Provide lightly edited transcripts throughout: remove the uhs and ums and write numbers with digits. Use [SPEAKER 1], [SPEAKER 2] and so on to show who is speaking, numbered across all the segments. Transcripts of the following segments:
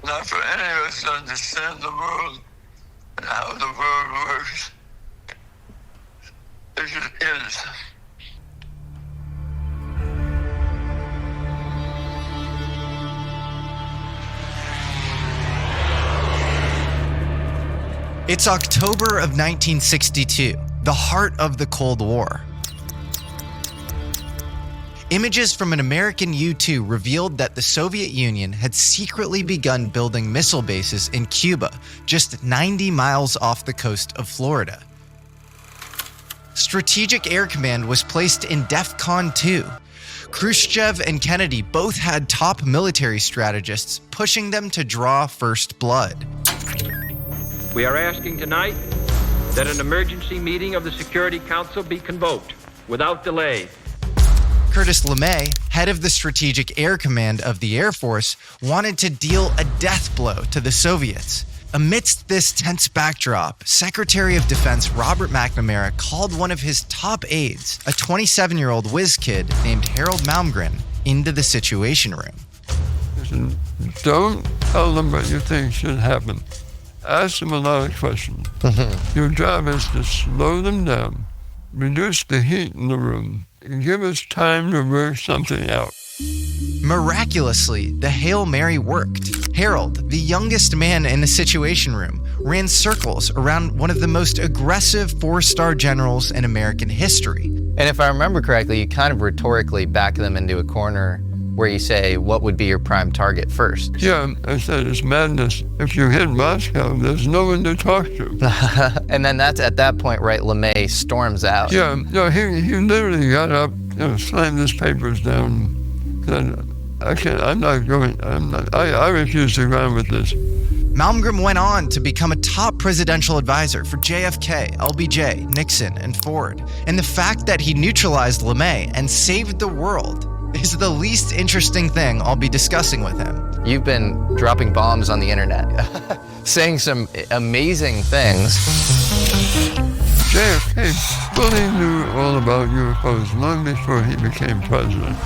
[SPEAKER 1] not for any of us to understand the world and how the world works. It just is.
[SPEAKER 2] It's October of 1962, the heart of the Cold War. Images from an American U-2 revealed that the Soviet Union had secretly begun building missile bases in Cuba, just 90 miles off the coast of Florida. Strategic Air Command was placed in DEFCON 2. Khrushchev and Kennedy both had top military strategists pushing them to draw first blood.
[SPEAKER 3] We are asking tonight that an emergency meeting of the Security Council be convoked without delay.
[SPEAKER 2] Curtis LeMay, head of the Strategic Air Command of the Air Force, wanted to deal a death blow to the Soviets. Amidst this tense backdrop, Secretary of Defense Robert McNamara called one of his top aides, a 27-year-old whiz kid named Harald Malmgren, into the Situation Room.
[SPEAKER 1] Listen, don't tell them what you think should happen. Ask them a lot of questions. Your job is to slow them down, reduce the heat in the room, and give us time to work something out.
[SPEAKER 2] Miraculously, the Hail Mary worked. Harold, the youngest man in the Situation Room, ran circles around one of the most aggressive four-star generals in American history.
[SPEAKER 4] And if I remember correctly, you kind of rhetorically back them into a corner where you say, what would be your prime target first?
[SPEAKER 1] Yeah, I said it's madness. If you hit Moscow, there's no one to talk to.
[SPEAKER 4] And then that's at that point, right, LeMay storms out.
[SPEAKER 1] Yeah, no, he literally got up, slammed his papers down. I refuse to go on with this.
[SPEAKER 2] Malmgren went on to become a top presidential advisor for JFK, LBJ, Nixon, and Ford. And the fact that he neutralized LeMay and saved the world is the least interesting thing I'll be discussing with him.
[SPEAKER 4] You've been dropping bombs on the internet, saying some amazing things.
[SPEAKER 1] JFK fully knew all about UFOs long before he became president.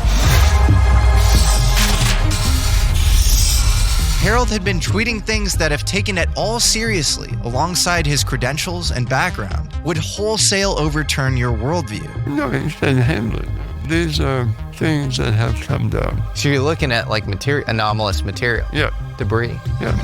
[SPEAKER 2] Harold had been tweeting things that, if taken at all seriously, alongside his credentials and background, would wholesale overturn your worldview.
[SPEAKER 1] No, he said handle it. These are things that have come down.
[SPEAKER 4] So you're looking at like anomalous material?
[SPEAKER 1] Yeah.
[SPEAKER 4] Debris?
[SPEAKER 1] Yeah.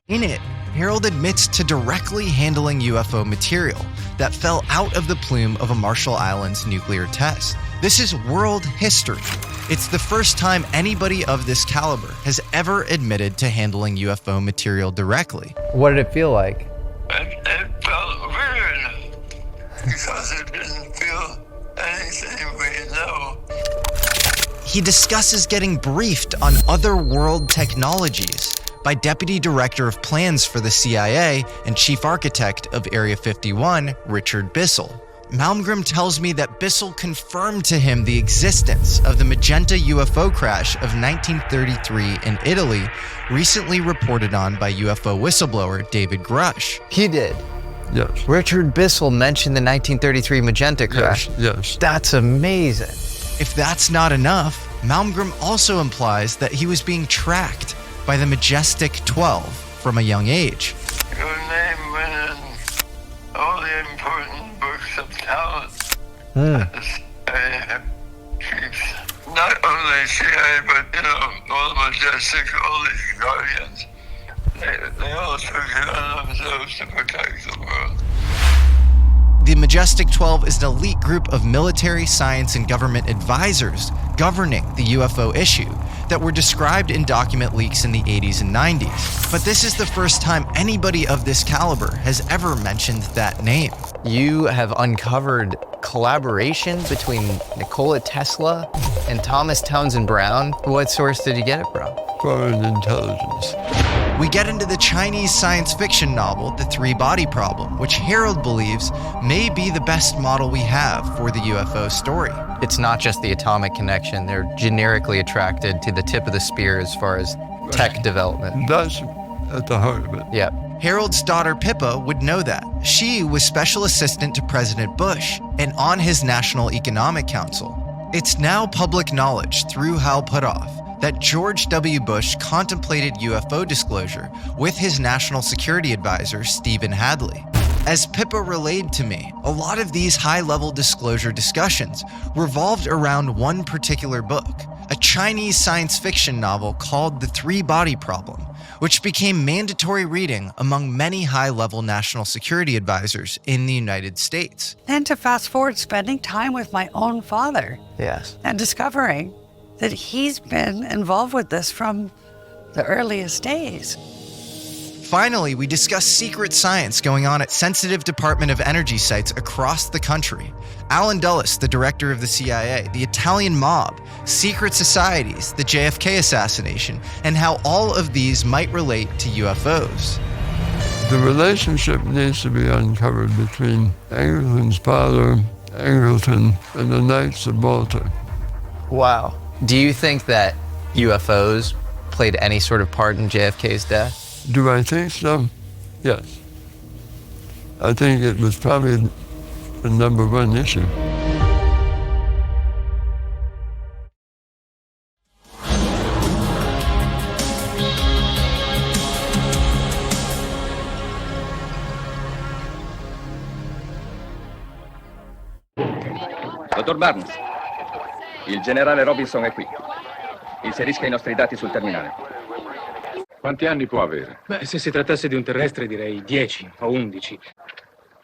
[SPEAKER 2] In it, Harold admits to directly handling UFO material that fell out of the plume of a Marshall Islands nuclear test. This is world history. It's the first time anybody of this caliber has ever admitted to handling UFO material directly.
[SPEAKER 4] What did it feel like?
[SPEAKER 1] It felt weird because it didn't feel anything we know.
[SPEAKER 2] He discusses getting briefed on other world technologies by Deputy Director of Plans for the CIA and Chief Architect of Area 51, Richard Bissell. Malmgren tells me that Bissell confirmed to him the existence of the Magenta UFO crash of 1933 in Italy, recently reported on by UFO whistleblower David Grush.
[SPEAKER 4] He did?
[SPEAKER 1] Yes.
[SPEAKER 4] Richard Bissell mentioned the 1933 Magenta crash?
[SPEAKER 1] Yes.
[SPEAKER 4] That's amazing.
[SPEAKER 2] If that's not enough, Malmgren also implies that he was being tracked by the Majestic 12 from a young age.
[SPEAKER 1] Your name went in all the important books of talent. The CIA keeps not only CIA, but all the Majestic, all these guardians. They all took it on themselves to protect the world.
[SPEAKER 2] The Majestic 12 is an elite group of military, science, and government advisors governing the UFO issue that were described in document leaks in the 80s and 90s. But this is the first time anybody of this caliber has ever mentioned that name.
[SPEAKER 4] You have uncovered collaboration between Nikola Tesla and Thomas Townsend Brown. What source did you get it from?
[SPEAKER 1] Foreign intelligence.
[SPEAKER 2] We get into the Chinese science fiction novel, The Three-Body Problem, which Harold believes may be the best model we have for the UFO story.
[SPEAKER 4] It's not just the atomic connection. They're generically attracted to the tip of the spear as far as tech development.
[SPEAKER 1] That's at the heart of it.
[SPEAKER 4] Yeah.
[SPEAKER 2] Harold's daughter Pippa would know that. She was special assistant to President Bush and on his National Economic Council. It's now public knowledge through Hal Puthoff that George W. Bush contemplated UFO disclosure with his national security advisor, Stephen Hadley. As Pippa relayed to me, a lot of these high-level disclosure discussions revolved around one particular book, a Chinese science fiction novel called The Three-Body Problem, which became mandatory reading among many high-level national security advisors in the United States.
[SPEAKER 5] Then to fast forward, spending time with my own father.
[SPEAKER 4] Yes.
[SPEAKER 5] And discovering that he's been involved with this from the earliest days.
[SPEAKER 2] Finally, we discuss secret science going on at sensitive Department of Energy sites across the country. Alan Dulles, the director of the CIA, the Italian mob, secret societies, the JFK assassination, and how all of these might relate to UFOs.
[SPEAKER 6] The relationship needs to be uncovered between Anglican's father, Angleton, and the Knights of Malta.
[SPEAKER 4] Wow. Do you think that UFOs played any sort of part in JFK's death?
[SPEAKER 6] Do I think so? Yes. I think it was probably the number one issue.
[SPEAKER 7] Dottor Barnes, il generale Robinson è qui. Inserisca i nostri dati sul terminale.
[SPEAKER 8] Quanti anni può avere?
[SPEAKER 9] Beh, se si trattasse di un terrestre direi 10 o 11.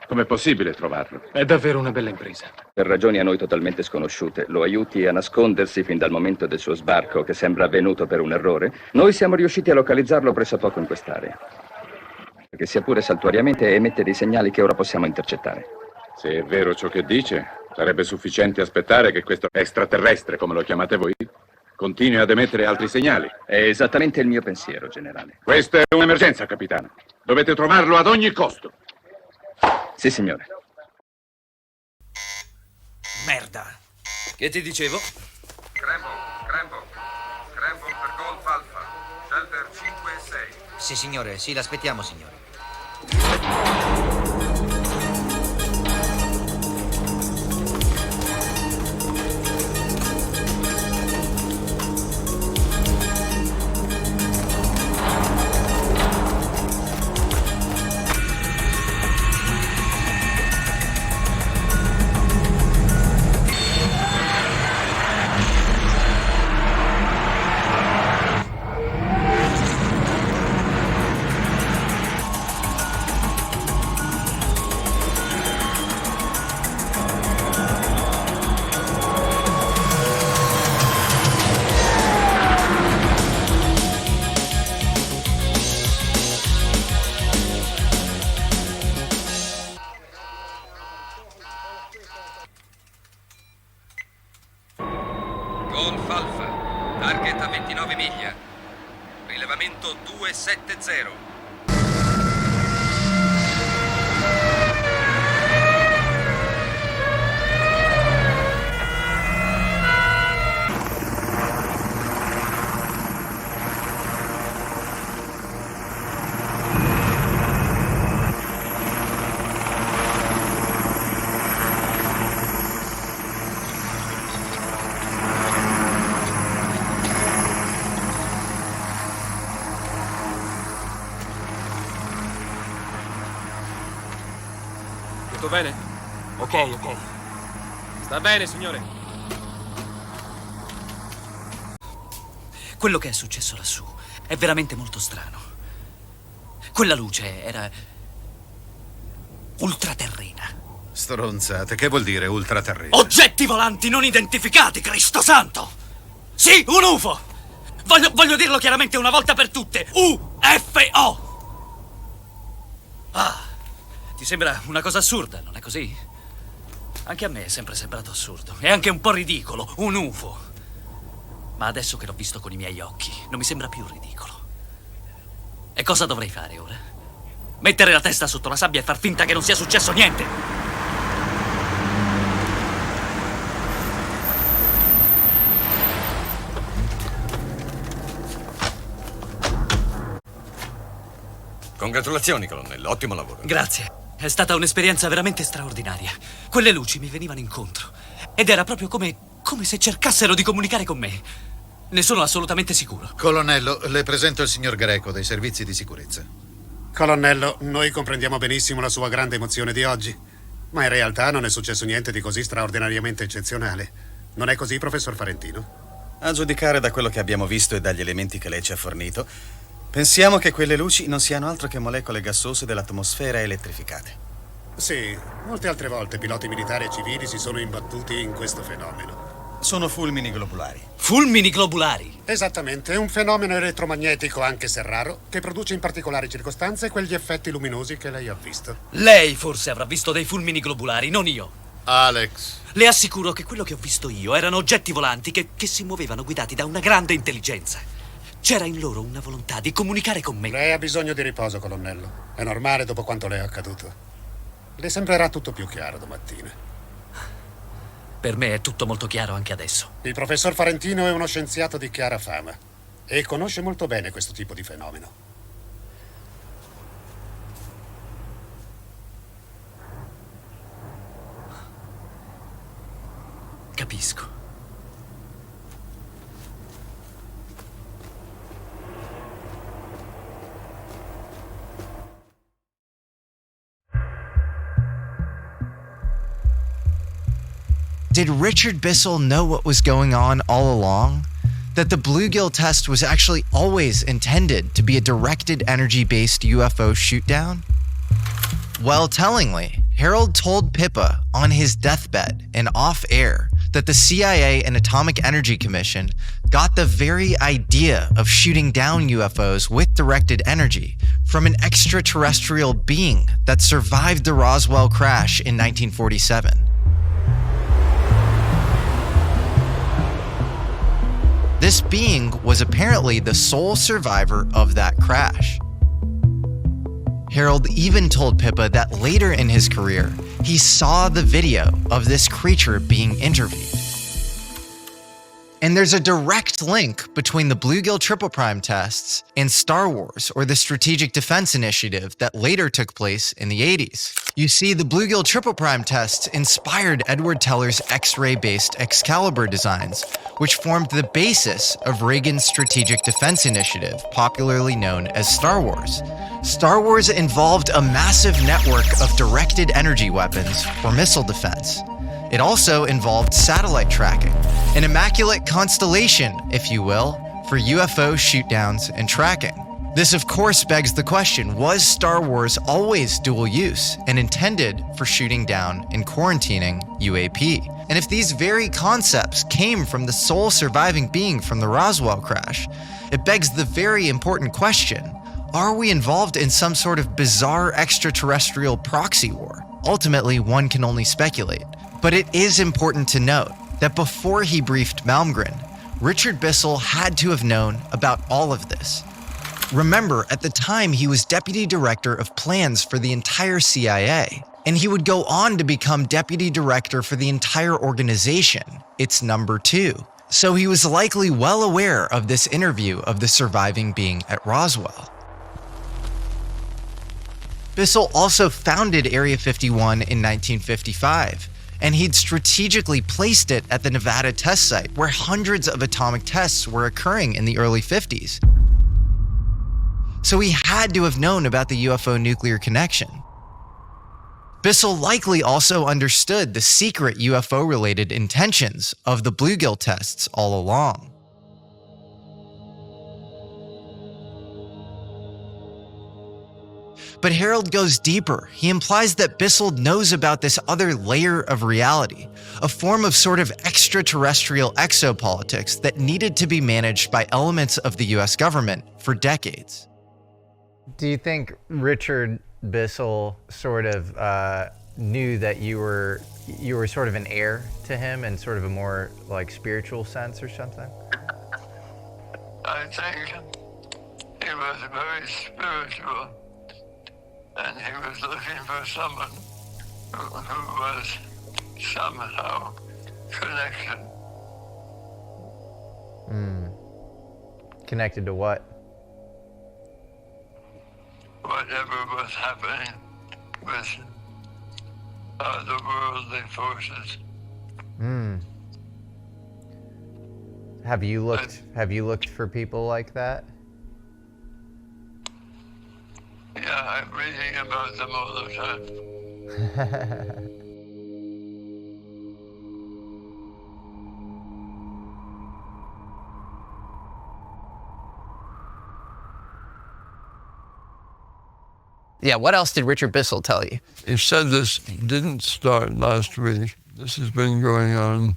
[SPEAKER 8] Com'è possibile trovarlo?
[SPEAKER 9] È davvero una bella impresa.
[SPEAKER 7] Per ragioni a noi totalmente sconosciute, lo aiuti a nascondersi fin dal momento del suo sbarco, che sembra avvenuto per un errore. Noi siamo riusciti a localizzarlo pressopoco in quest'area. Perché sia pure saltuariamente emette dei segnali che ora possiamo intercettare.
[SPEAKER 8] Se è vero ciò che dice, sarebbe sufficiente aspettare che questo extraterrestre, come lo chiamate voi, continui ad emettere altri segnali.
[SPEAKER 7] È esattamente il mio pensiero, generale.
[SPEAKER 8] Questa è un'emergenza, capitano. Dovete trovarlo ad ogni costo.
[SPEAKER 7] Sì, signore.
[SPEAKER 10] Merda. Che ti dicevo?
[SPEAKER 11] Scramble per Golf Alpha. Shelter 5 e 6.
[SPEAKER 10] Sì, signore, sì, l'aspettiamo, signore.
[SPEAKER 11] Golf Alpha. Target a 29 miglia. Rilevamento 270.
[SPEAKER 9] Tutto bene? Ok. Sta bene, signore.
[SPEAKER 10] Quello che è successo lassù è veramente molto strano. Quella luce era ultraterrena.
[SPEAKER 12] Stronzate, che vuol dire ultraterrena?
[SPEAKER 10] Oggetti volanti non identificati, Cristo santo! Sì, un UFO! Voglio dirlo chiaramente una volta per tutte. UFO! Ah, ti sembra una cosa assurda, non è così? Anche a me è sempre sembrato assurdo. E anche un po' ridicolo, un UFO. Ma adesso che l'ho visto con i miei occhi, non mi sembra più ridicolo. E cosa dovrei fare ora? Mettere la testa sotto la sabbia e far finta che non sia successo niente?
[SPEAKER 12] Congratulazioni, colonnello, ottimo lavoro.
[SPEAKER 10] Grazie. È stata un'esperienza veramente straordinaria. Quelle luci mi venivano incontro. Ed era proprio come se cercassero di comunicare con me. Ne sono assolutamente sicuro.
[SPEAKER 12] Colonnello, le presento il signor Greco dei servizi di sicurezza.
[SPEAKER 13] Colonnello, noi comprendiamo benissimo la sua grande emozione di oggi, ma in realtà non è successo niente di così straordinariamente eccezionale. Non è così, professor Farentino?
[SPEAKER 14] A giudicare da quello che abbiamo visto e dagli elementi che lei ci ha fornito, pensiamo che quelle luci non siano altro che molecole gassose dell'atmosfera elettrificate.
[SPEAKER 13] Sì, molte altre volte piloti militari e civili si sono imbattuti in questo fenomeno.
[SPEAKER 14] Sono fulmini globulari.
[SPEAKER 10] Fulmini globulari?
[SPEAKER 13] Esattamente, è un fenomeno elettromagnetico, anche se raro, che produce in particolari circostanze quegli effetti luminosi che lei ha visto.
[SPEAKER 10] Lei forse avrà visto dei fulmini globulari, non io.
[SPEAKER 12] Alex.
[SPEAKER 10] Le assicuro che quello che ho visto io erano oggetti volanti che si muovevano guidati da una grande intelligenza. C'era in loro una volontà di comunicare con me.
[SPEAKER 13] Lei ha bisogno di riposo, colonnello. È normale dopo quanto le è accaduto. Le sembrerà tutto più chiaro domattina.
[SPEAKER 10] Per me è tutto molto chiaro anche adesso.
[SPEAKER 13] Il professor Farentino è uno scienziato di chiara fama e conosce molto bene questo tipo di fenomeno.
[SPEAKER 10] Capisco.
[SPEAKER 2] Did Richard Bissell know what was going on all along? That the bluegill test was actually always intended to be a directed energy-based UFO shootdown? Well, tellingly, Harald told Pippa on his deathbed and off-air that the CIA and Atomic Energy Commission got the very idea of shooting down UFOs with directed energy from an extraterrestrial being that survived the Roswell crash in 1947. This being was apparently the sole survivor of that crash. Harald even told Pippa that later in his career, he saw the video of this creature being interviewed. And there's a direct link between the Bluegill Triple Prime tests and Star Wars, or the Strategic Defense Initiative that later took place in the 80s. You see, the Bluegill Triple Prime tests inspired Edward Teller's X-ray-based Excalibur designs, which formed the basis of Reagan's Strategic Defense Initiative, popularly known as Star Wars. Star Wars involved a massive network of directed energy weapons for missile defense. It also involved satellite tracking, an immaculate constellation, if you will, for UFO shootdowns and tracking. This, of course, begs the question, was Star Wars always dual use and intended for shooting down and quarantining UAP? And if these very concepts came from the sole surviving being from the Roswell crash, it begs the very important question, are we involved in some sort of bizarre extraterrestrial proxy war? Ultimately, one can only speculate. But it is important to note that before he briefed Malmgren, Richard Bissell had to have known about all of this. Remember, at the time, he was Deputy Director of Plans for the entire CIA, and he would go on to become Deputy Director for the entire organization, its number 2. So he was likely well aware of this interview of the surviving being at Roswell. Bissell also founded Area 51 in 1955, and he'd strategically placed it at the Nevada test site where hundreds of atomic tests were occurring in the early 50s. So he had to have known about the UFO nuclear connection. Bissell likely also understood the secret UFO-related intentions of the bluegill tests all along. But Harald goes deeper. He implies that Bissell knows about this other layer of reality, a form of sort of extraterrestrial exopolitics that needed to be managed by elements of the US government for decades.
[SPEAKER 4] Do you think Richard Bissell sort of knew that you were sort of an heir to him in sort of a more like spiritual sense or something?
[SPEAKER 1] I think he was very spiritual, and he was looking for someone who was somehow connected.
[SPEAKER 4] Connected to what?
[SPEAKER 1] Whatever was happening with the worldly forces.
[SPEAKER 4] Have you looked for people like that?
[SPEAKER 1] Yeah, I'm reading about them all the time.
[SPEAKER 2] Yeah, what else did Richard Bissell tell you?
[SPEAKER 6] He said this didn't start last week. This has been going on.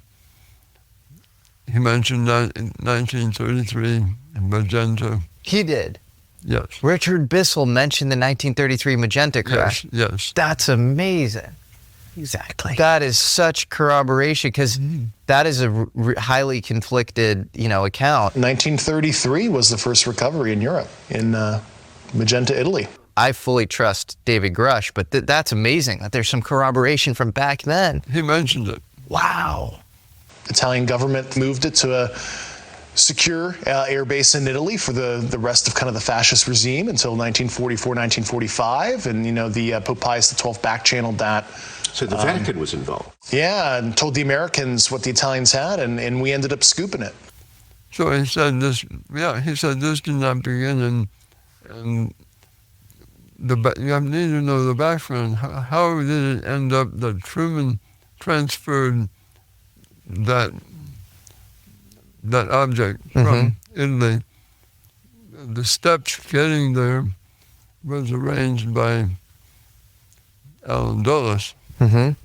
[SPEAKER 6] He mentioned that in 1933 Magenta.
[SPEAKER 2] He did?
[SPEAKER 6] Yes.
[SPEAKER 2] Richard Bissell mentioned the 1933 Magenta crash?
[SPEAKER 6] Yes.
[SPEAKER 2] That's amazing.
[SPEAKER 5] Exactly.
[SPEAKER 2] That is such corroboration, because that is a highly conflicted, account.
[SPEAKER 15] 1933 was the first recovery in Europe, in Magenta, Italy.
[SPEAKER 2] I fully trust David Grush, but that's amazing that there's some corroboration from back then.
[SPEAKER 6] He mentioned it.
[SPEAKER 2] Wow.
[SPEAKER 15] Italian government moved it to a secure air base in Italy for the rest of kind of the fascist regime until 1944, 1945, and the Pope Pius XII back-channeled that.
[SPEAKER 16] So the Vatican was involved.
[SPEAKER 15] Yeah, and told the Americans what the Italians had, and we ended up scooping it.
[SPEAKER 6] So he said this. Yeah, he said this did not begin in you need to know the background. How did it end up that Truman transferred that object from Italy? The steps getting there was arranged by Alan Dulles. But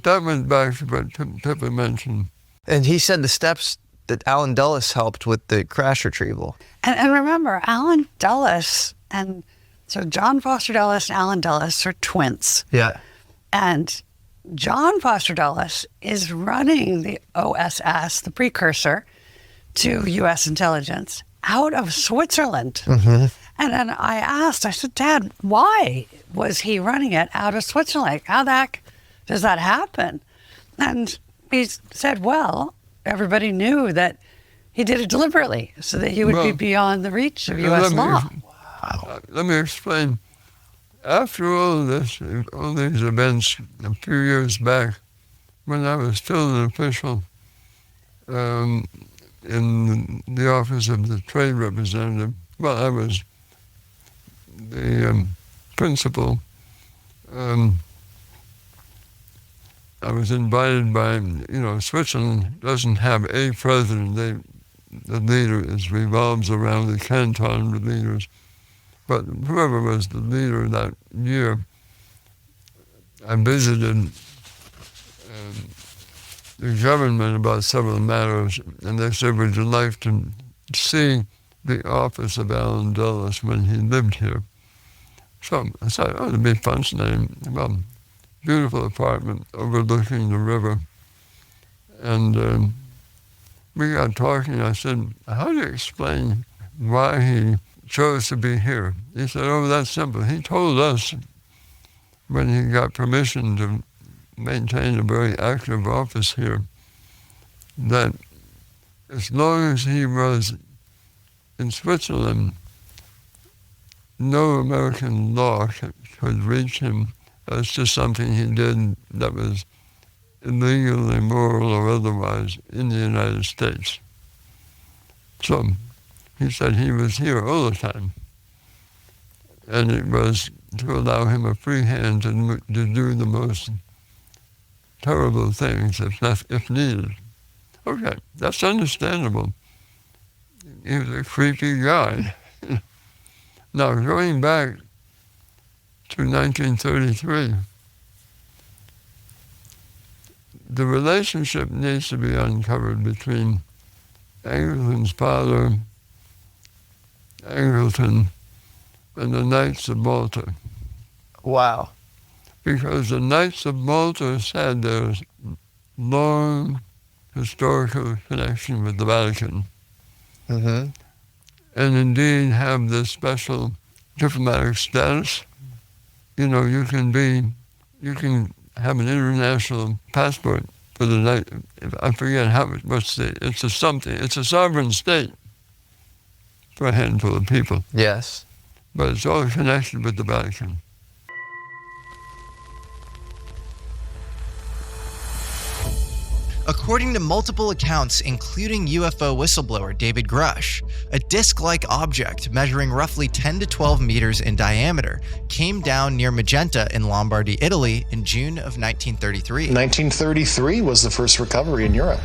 [SPEAKER 6] that went back to what Pippa mentioned.
[SPEAKER 2] And he said the steps that Alan Dulles helped with the crash retrieval.
[SPEAKER 5] And remember, Alan Dulles, and so John Foster Dulles and Alan Dulles are twins.
[SPEAKER 2] Yeah.
[SPEAKER 5] And John Foster Dulles is running the OSS, the precursor to U.S. intelligence, out of Switzerland. And then I said, Dad, why was he running it out of Switzerland? How the heck does that happen? And he said, well, everybody knew that he did it deliberately so that he would be beyond the reach of U.S. law.
[SPEAKER 6] Let me explain. After all these events a few years back, when I was still an official in the office of the trade representative, well, I was the principal. I was invited by, Switzerland doesn't have a president. The leader revolves around the canton leaders. But whoever was the leader that year, I visited the government about several matters, and they said, would you like to see the office of Alan Dulles when he lived here? So I said, oh, it'd be fascinating. Well, beautiful apartment overlooking the river. And we got talking. I said, how do you explain why he chose to be here? He said, oh, that's simple. He told us when he got permission to maintain a very active office here that as long as he was in Switzerland, no American law could reach him as to something he did that was illegal, immoral, or otherwise in the United States. So he said he was here all the time, and it was to allow him a free hand to do the most terrible things if needed. Okay, that's understandable. He was a creepy guy. Now, going back to 1933, the relationship needs to be uncovered between Anglican's father, Angleton, and the Knights of Malta.
[SPEAKER 2] Wow.
[SPEAKER 6] Because the Knights of Malta had their long historical connection with the Vatican. And indeed have this special diplomatic status. You can have an international passport for the Knight. I forget it's a sovereign state for a handful of people.
[SPEAKER 2] Yes.
[SPEAKER 6] But it's all connected with the Vatican.
[SPEAKER 2] According to multiple accounts, including UFO whistleblower David Grush, a disc-like object measuring roughly 10 to 12 meters in diameter came down near Magenta in Lombardy, Italy in June of 1933.
[SPEAKER 15] 1933 was the first recovery in Europe.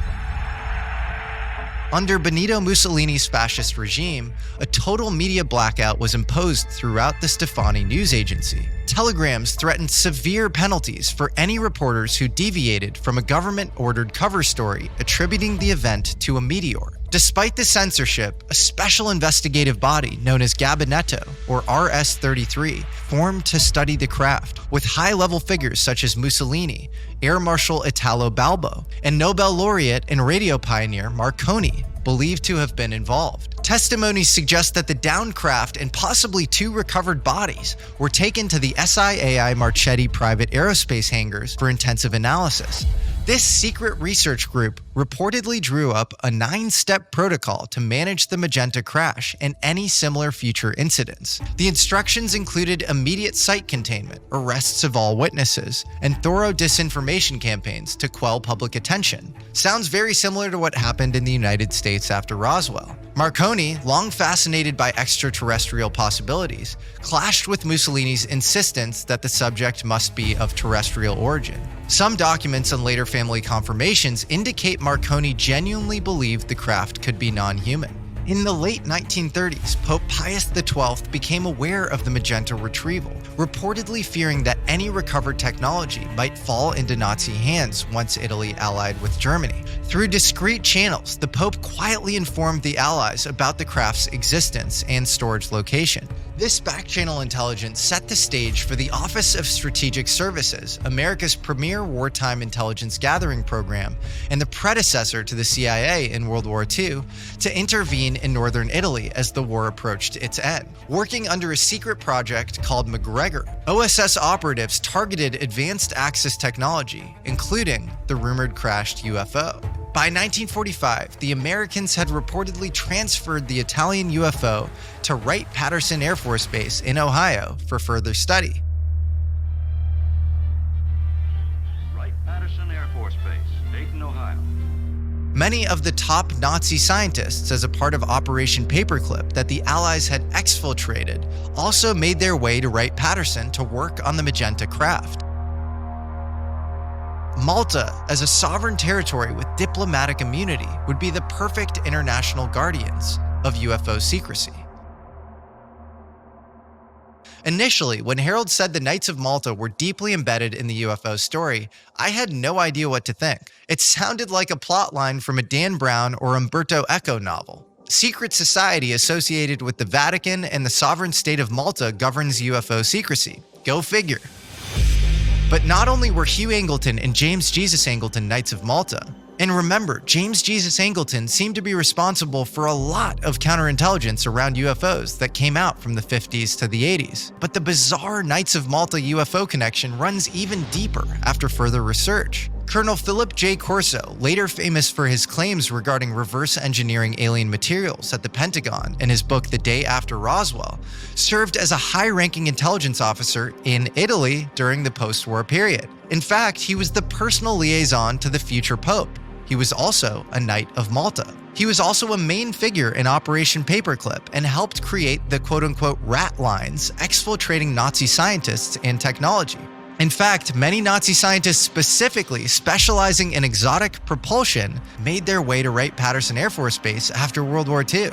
[SPEAKER 2] Under Benito Mussolini's fascist regime, a total media blackout was imposed throughout the Stefani news agency. Telegrams threatened severe penalties for any reporters who deviated from a government-ordered cover story attributing the event to a meteor. Despite the censorship, a special investigative body known as Gabinetto, or RS-33, formed to study the craft, with high-level figures such as Mussolini, Air Marshal Italo Balbo, and Nobel laureate and radio pioneer Marconi, believed to have been involved. Testimonies suggest that the downed craft and possibly 2 recovered bodies were taken to the SIAI Marchetti private aerospace hangars for intensive analysis. This secret research group reportedly drew up a 9-step protocol to manage the Magenta crash and any similar future incidents. The instructions included immediate site containment, arrests of all witnesses, and thorough disinformation campaigns to quell public attention. Sounds very similar to what happened in the United States after Roswell. Marconi, long fascinated by extraterrestrial possibilities, clashed with Mussolini's insistence that the subject must be of terrestrial origin. Some documents and later family confirmations indicate Marconi genuinely believed the craft could be non-human. In the late 1930s, Pope Pius XII became aware of the Magenta retrieval, reportedly fearing that any recovered technology might fall into Nazi hands once Italy allied with Germany. Through discreet channels, the Pope quietly informed the Allies about the craft's existence and storage location. This back-channel intelligence set the stage for the Office of Strategic Services, America's premier wartime intelligence gathering program, and the predecessor to the CIA in World War II, to intervene in northern Italy as the war approached its end. Working under a secret project called MacGregor, OSS operatives targeted advanced Axis technology, including the rumored crashed UFO. By 1945, the Americans had reportedly transferred the Italian UFO to Wright-Patterson Air Force Base in Ohio for further study.
[SPEAKER 17] Wright-Patterson Air Force Base, Dayton, Ohio.
[SPEAKER 2] Many of the top Nazi scientists, as a part of Operation Paperclip that the Allies had exfiltrated, also made their way to Wright-Patterson to work on the Magenta craft. Malta, as a sovereign territory with diplomatic immunity, would be the perfect international guardians of UFO secrecy. Initially, when Harald said the Knights of Malta were deeply embedded in the UFO story, I had no idea what to think. It sounded like a plotline from a Dan Brown or Umberto Eco novel. Secret society associated with the Vatican and the sovereign state of Malta governs UFO secrecy. Go figure. But not only were Hugh Angleton and James Jesus Angleton Knights of Malta, and remember, James Jesus Angleton seemed to be responsible for a lot of counterintelligence around UFOs that came out from the 50s to the 80s. But the bizarre Knights of Malta UFO connection runs even deeper after further research. Colonel Philip J. Corso, later famous for his claims regarding reverse engineering alien materials at the Pentagon in his book The Day After Roswell, served as a high-ranking intelligence officer in Italy during the post-war period. In fact, he was the personal liaison to the future Pope. He was also a Knight of Malta. He was also a main figure in Operation Paperclip and helped create the quote-unquote rat lines exfiltrating Nazi scientists and technology. In fact, many Nazi scientists specifically specializing in exotic propulsion made their way to Wright-Patterson Air Force Base after World War II.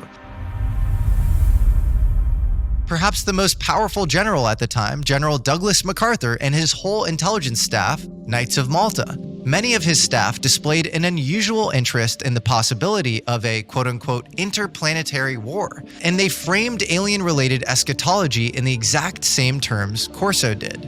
[SPEAKER 2] Perhaps the most powerful general at the time, General Douglas MacArthur and his whole intelligence staff, Knights of Malta. Many of his staff displayed an unusual interest in the possibility of a quote-unquote interplanetary war, and they framed alien-related eschatology in the exact same terms Corso did.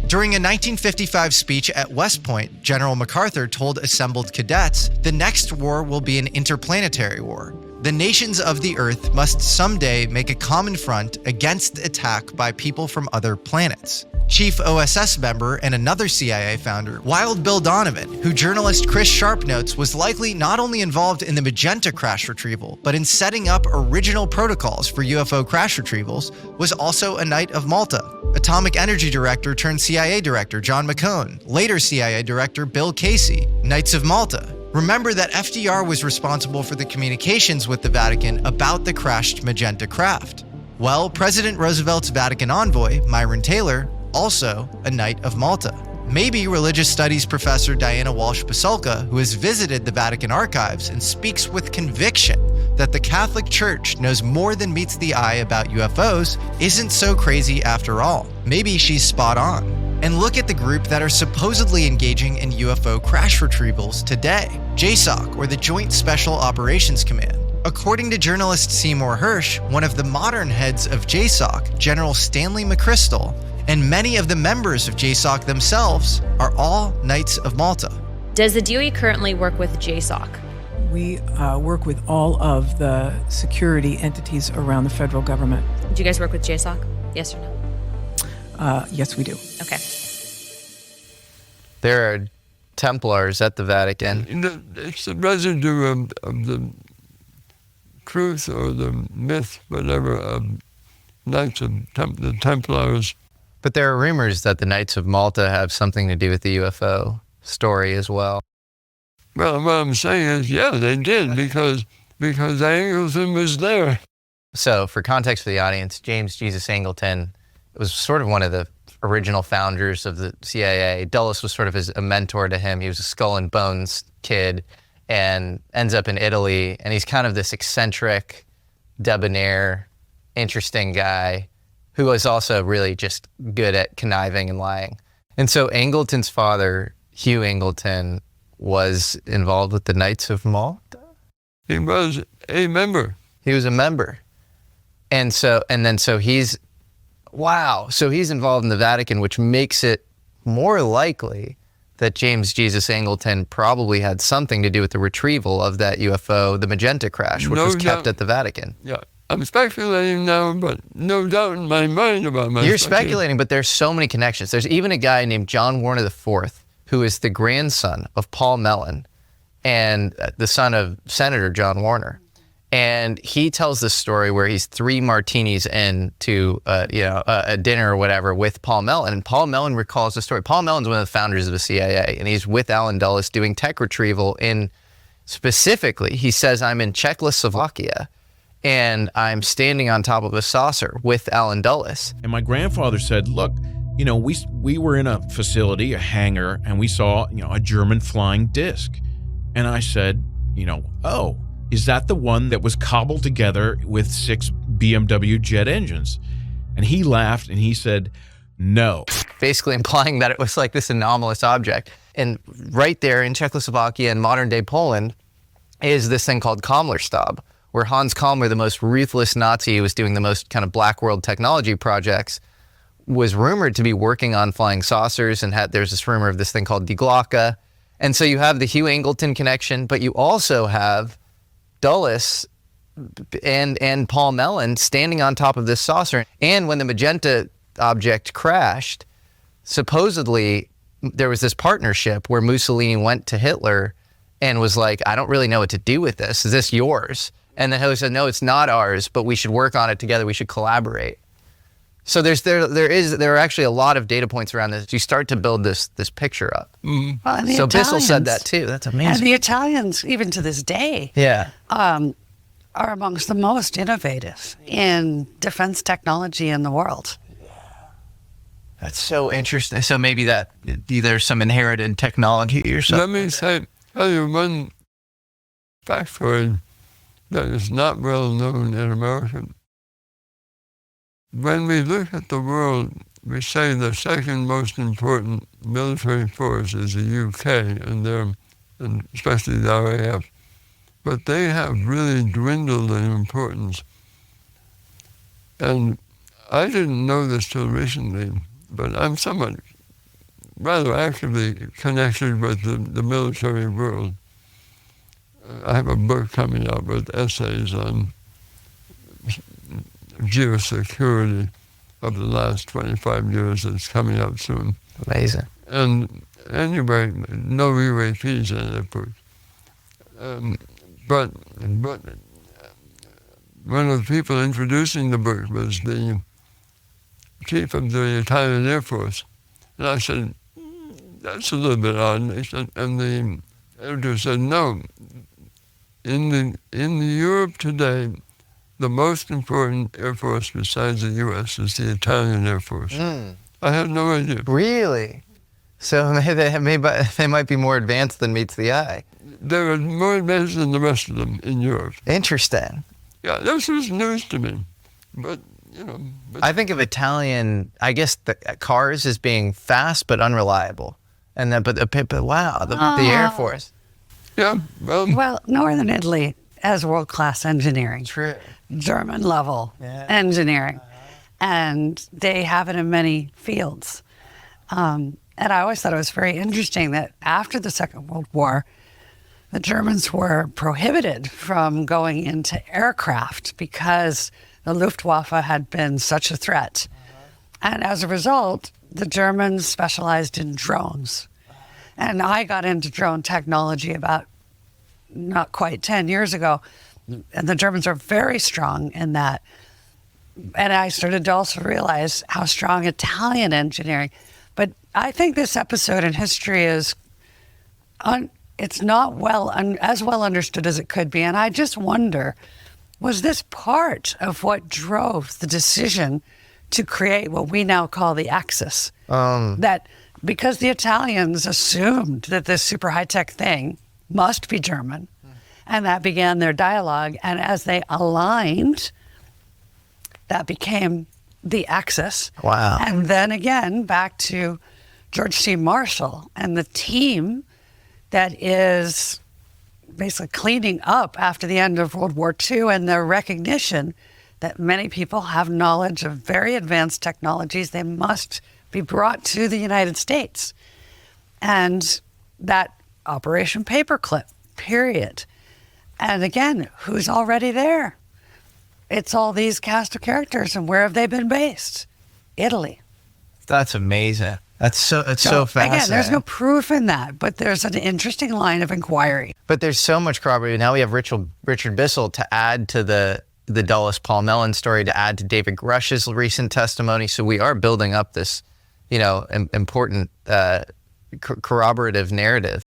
[SPEAKER 2] During a 1955 speech at West Point, General MacArthur told assembled cadets, "The next war will be an interplanetary war. The nations of the Earth must someday make a common front against attack by people from other planets." Chief OSS member and another CIA founder, Wild Bill Donovan, who journalist Chris Sharp notes was likely not only involved in the Magenta crash retrieval, but in setting up original protocols for UFO crash retrievals, was also a Knight of Malta. Atomic Energy Director turned CIA Director John McCone, later CIA Director Bill Casey, Knights of Malta. Remember that FDR was responsible for the communications with the Vatican about the crashed Magenta craft. Well, President Roosevelt's Vatican envoy, Myron Taylor, also a Knight of Malta. Maybe religious studies professor Diana Walsh-Pasulka, who has visited the Vatican archives and speaks with conviction that the Catholic Church knows more than meets the eye about UFOs, isn't so crazy after all. Maybe she's spot on. And look at the group that are supposedly engaging in UFO crash retrievals today, JSOC, or the Joint Special Operations Command. According to journalist Seymour Hersh, one of the modern heads of JSOC, General Stanley McChrystal, and many of the members of JSOC themselves are all Knights of Malta.
[SPEAKER 18] Does the DOE currently work with JSOC?
[SPEAKER 19] We work with all of the security entities around the federal government.
[SPEAKER 18] Do you guys work with JSOC? Yes or no?
[SPEAKER 19] Yes, we do.
[SPEAKER 18] Okay.
[SPEAKER 4] There are Templars at the Vatican.
[SPEAKER 6] It's the residue of the truth or the myth, whatever, of Knights of the Templars.
[SPEAKER 4] But there are rumors that the Knights of Malta have something to do with the UFO story as well.
[SPEAKER 6] Well, what I'm saying is, yeah, they did, because Angleton was there.
[SPEAKER 4] So, for context for the audience, James Jesus Angleton was sort of one of the original founders of the CIA. Dulles was sort of a mentor to him. He was a skull and bones kid and ends up in Italy. And he's kind of this eccentric, debonair, interesting guy who was also really just good at conniving and lying. And so Angleton's father, Hugh Angleton, was involved with the Knights of Malta?
[SPEAKER 6] He was a member.
[SPEAKER 4] He was a member. And so he's, wow. So he's involved in the Vatican, which makes it more likely that James Jesus Angleton probably had something to do with the retrieval of that UFO, the Magenta crash, which was kept at the Vatican.
[SPEAKER 6] Yeah. I'm speculating now, but no doubt in my mind about my
[SPEAKER 4] You're speculating, but there's so many connections. There's even a guy named John Warner IV, who is the grandson of Paul Mellon and the son of Senator John Warner. And he tells this story where he's 3 martinis in to a dinner or whatever with Paul Mellon. And Paul Mellon recalls the story. Paul Mellon's one of the founders of the CIA, and he's with Alan Dulles doing tech retrieval in, specifically, he says, I'm in Czechoslovakia, and I'm standing on top of a saucer with Alan Dulles.
[SPEAKER 20] And my grandfather said, look, we were in a facility, a hangar, and we saw, a German flying disc. And I said, oh, is that the one that was cobbled together with 6 BMW jet engines? And he laughed and he said, no.
[SPEAKER 4] Basically implying that it was like this anomalous object. And right there in Czechoslovakia and modern day Poland is this thing called Kammlerstab, where Hans Kammler, the most ruthless Nazi who was doing the most kind of black world technology projects, was rumored to be working on flying saucers, and there's this rumor of this thing called Die Glocke. And so you have the Hugh Angleton connection, but you also have Dulles and Paul Mellon standing on top of this saucer. And when the Magenta object crashed, supposedly there was this partnership where Mussolini went to Hitler and was like, I don't really know what to do with this. Is this yours? And then Hitler said, no, it's not ours, but we should work on it together. We should collaborate. So there are actually a lot of data points around this. You start to build this picture up.
[SPEAKER 5] Well, and
[SPEAKER 4] so Bissell said that too. That's amazing.
[SPEAKER 5] And the Italians, even to this day, are amongst the most innovative in defense technology in the world.
[SPEAKER 4] That's so interesting. So maybe there's some inherited technology or something.
[SPEAKER 6] Let me tell you one factoid that is not well known in America. When we look at the world, we say the second most important military force is the UK, and especially the RAF. But they have really dwindled in importance. And I didn't know this till recently, but I'm somewhat rather actively connected with the military world. I have a book coming out with essays on geosecurity of the last 25 years that's coming up soon.
[SPEAKER 4] Amazing.
[SPEAKER 6] And anyway, no UAPs in that book. But one of the people introducing the book was the chief of the Italian Air Force. And I said, that's a little bit odd. And he said, and the editor said, no, in Europe today, the most important Air Force besides the U.S. is the Italian Air Force. I had no idea.
[SPEAKER 4] Really? So they might be more advanced than meets the eye.
[SPEAKER 6] They're more advanced than the rest of them in Europe.
[SPEAKER 4] Interesting.
[SPEAKER 6] Yeah, this was news to me. But,
[SPEAKER 4] I think of Italian, I guess, the cars as being fast but unreliable. And then, but wow, the Air Force.
[SPEAKER 6] Yeah,
[SPEAKER 5] well, Northern Italy has world-class engineering.
[SPEAKER 4] True.
[SPEAKER 5] German level engineering. And they have it in many fields. And I always thought it was very interesting that after the Second World War, the Germans were prohibited from going into aircraft because the Luftwaffe had been such a threat. And as a result, the Germans specialized in drones. And I got into drone technology about not quite 10 years ago. And the Germans are very strong in that. And I started to also realize how strong Italian engineering. But I think this episode in history is, it's not as well understood as it could be. And I just wonder, was this part of what drove the decision to create what we now call the Axis? That because the Italians assumed that this super high-tech thing must be German, and that began their dialogue. And as they aligned, that became the Axis.
[SPEAKER 4] Wow.
[SPEAKER 5] And then again, back to George C. Marshall and the team that is basically cleaning up after the end of World War II, and the recognition that many people have knowledge of very advanced technologies. They must be brought to the United States. And that Operation Paperclip, period. And again, who's already there? It's all these cast of characters. And where have they been based? Italy.
[SPEAKER 4] That's amazing. It's so fascinating.
[SPEAKER 5] Again, there's no proof in that, but there's an interesting line of inquiry.
[SPEAKER 4] But there's so much corroboration. Now we have Richard Bissell to add to the Dulles Paul Mellon story, to add to David Grush's recent testimony. So we are building up this, important corroborative narrative.